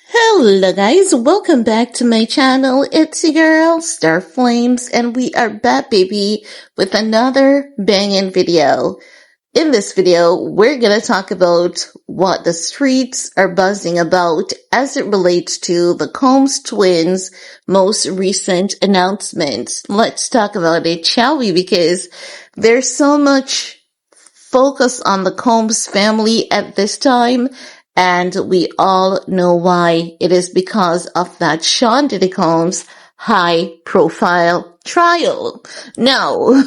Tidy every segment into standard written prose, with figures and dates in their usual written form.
Hello guys, welcome back to my channel. It's your girl, Star Flames, and we are back, baby, with another banging video. In this video, we're gonna talk about what the streets are buzzing about as it relates to the Combs twins' most recent announcement. Let's talk about it, shall we? Because there's so much focus on the Combs family at this time, and we all know why. It is because of that Sean Diddy Combs high-profile trial. Now,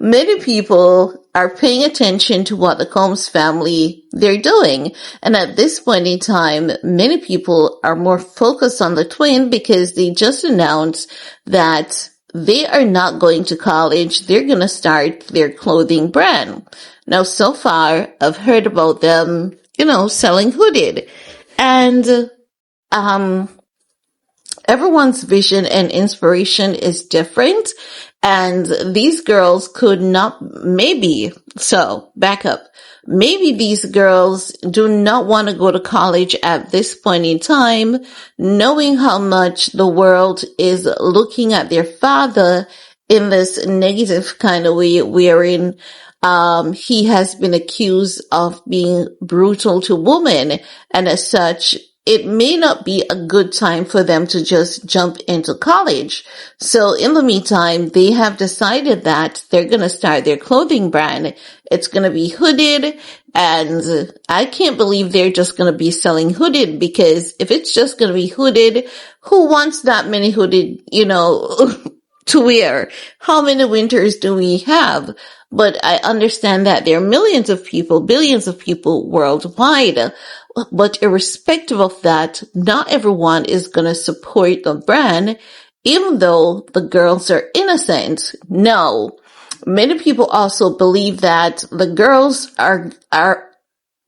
many people are paying attention to what the Combs family they're doing, and at this point in time, many people are more focused on the twin because they just announced that they are not going to college. They're going to start their clothing brand. Now, so far, I've heard about them, selling hoodie. And, everyone's vision and inspiration is different. And these girls could not, back up. Maybe these girls do not want to go to college at this point in time, knowing how much the world is looking at their father in this negative kind of way, wherein he has been accused of being brutal to women, and as such, it may not be a good time for them to just jump into college. So in the meantime, they have decided that they're going to start their clothing brand. It's going to be hooded, and I can't believe they're just going to be selling hooded, because if it's just going to be hooded, who wants that many hooded, to wear? How many winters do we have? But I understand that there are millions of people, billions of people worldwide. But irrespective of that, not everyone is going to support the brand, even though the girls are innocent. No. Many people also believe that the girls are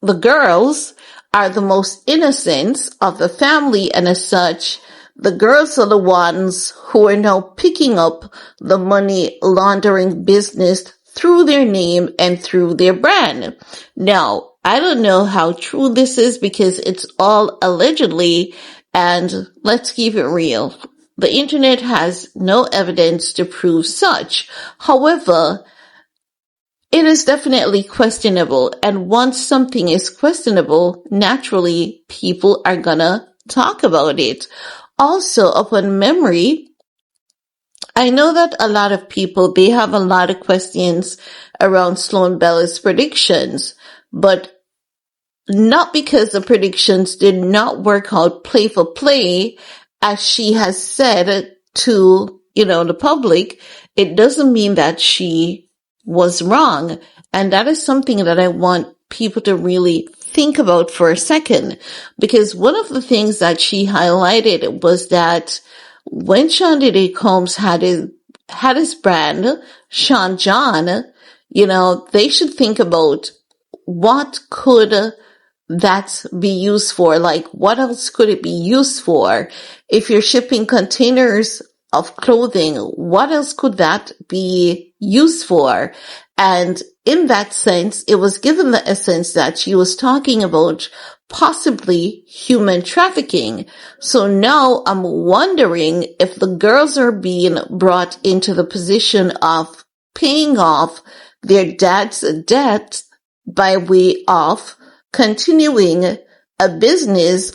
the most innocent of the family, and as such, the girls are the ones who are now picking up the money laundering business through their name and through their brand. Now, I don't know how true this is because it's all allegedly, and let's keep it real. The internet has no evidence to prove such. However, it is definitely questionable, and once something is questionable, naturally people are gonna talk about it. Also, upon memory, I know that a lot of people, they have a lot of questions around Sloan Bella's predictions, but not because the predictions did not work out play for play, as she has said to, the public. It doesn't mean that she was wrong. And that is something that I want people to really think about for a second, because one of the things that she highlighted was that when Sean Diddy Combs had his brand, Sean John, they should think about what could that be used for? Like, what else could it be used for? If you're shipping containers of clothing, what else could that be used for? And in that sense, it was given the essence that she was talking about possibly human trafficking. So now I'm wondering if the girls are being brought into the position of paying off their dad's debt by way of continuing a business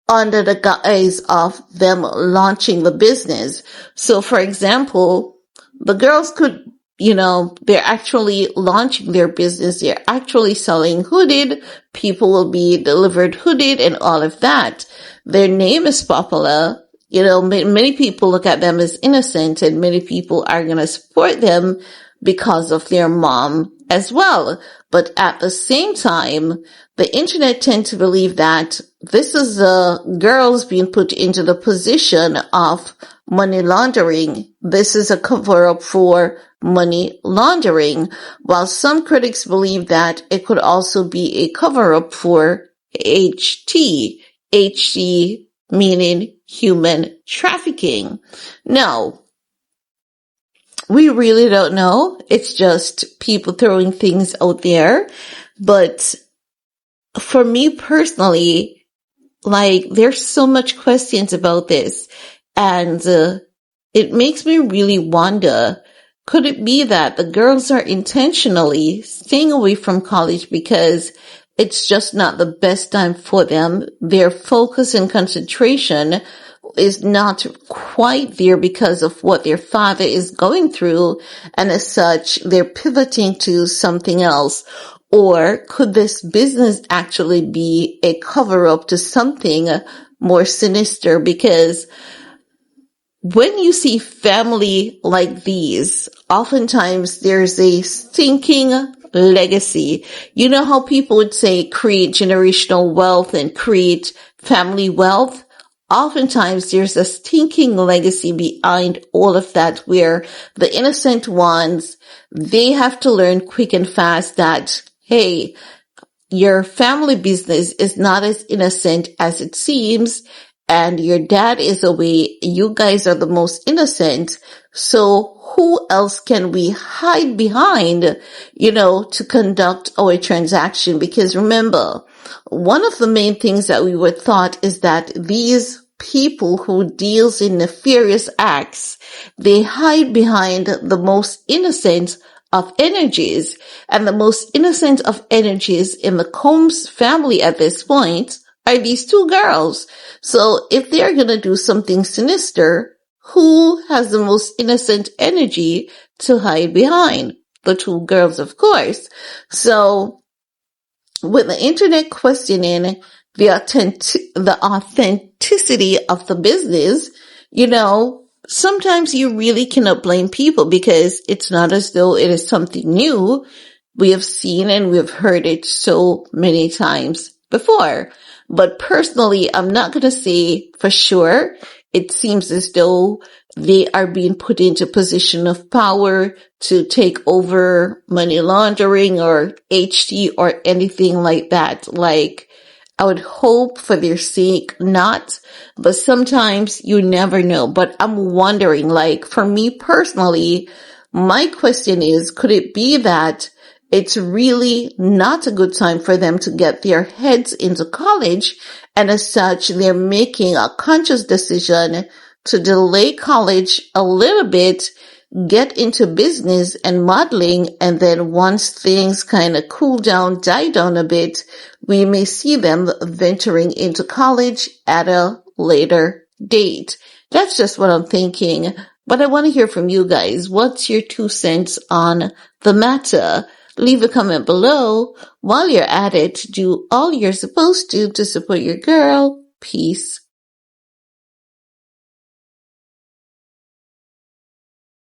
under the guise of them launching the business. So, for example, the girls could, they're actually launching their business. They're actually selling hooded. People will be delivered hooded and all of that. Their name is popular. Many people look at them as innocent, and many people are going to support them because of their mom as well. But at the same time, the internet tend to believe that this is girls being put into the position of money laundering. This is a cover-up for money laundering, while some critics believe that it could also be a cover-up for HT. HT meaning human trafficking. Now, we really don't know. It's just people throwing things out there. But for me personally, like, there's so much questions about this, and it makes me really wonder, could it be that the girls are intentionally staying away from college because it's just not the best time for them? Their focus and concentration is not quite there because of what their father is going through, and as such, they're pivoting to something else. Or could this business actually be a cover-up to something more sinister? Because when you see family like these, oftentimes there's a stinking legacy. You know how people would say create generational wealth and create family wealth? Oftentimes there's a stinking legacy behind all of that, where the innocent ones, they have to learn quick and fast that, hey, your family business is not as innocent as it seems, and your dad is away. You guys are the most innocent. So who else can we hide behind, to conduct our transaction? Because remember, one of the main things that we were taught is that these people who deals in nefarious acts, they hide behind the most innocent of energies, and the most innocent of energies in the Combs family at this point are these two girls. So if they're going to do something sinister, who has the most innocent energy to hide behind? The two girls, of course. So with the internet questioning the authenticity of the business, sometimes you really cannot blame people, because it's not as though it is something new. We have seen and we've heard it so many times before. But personally, I'm not going to say for sure. It seems as though they are being put into position of power to take over money laundering or HT or anything like that. Like, I would hope for their sake not, but sometimes you never know. But I'm wondering, like, for me personally, my question is, could it be that it's really not a good time for them to get their heads into college, and as such, they're making a conscious decision to delay college a little bit, get into business and modeling, and then once things kind of cool down, die down a bit, we may see them venturing into college at a later date. That's just what I'm thinking. But I want to hear from you guys. What's your 2 cents on the matter? Leave a comment below. While you're at it, do all you're supposed to support your girl. Peace.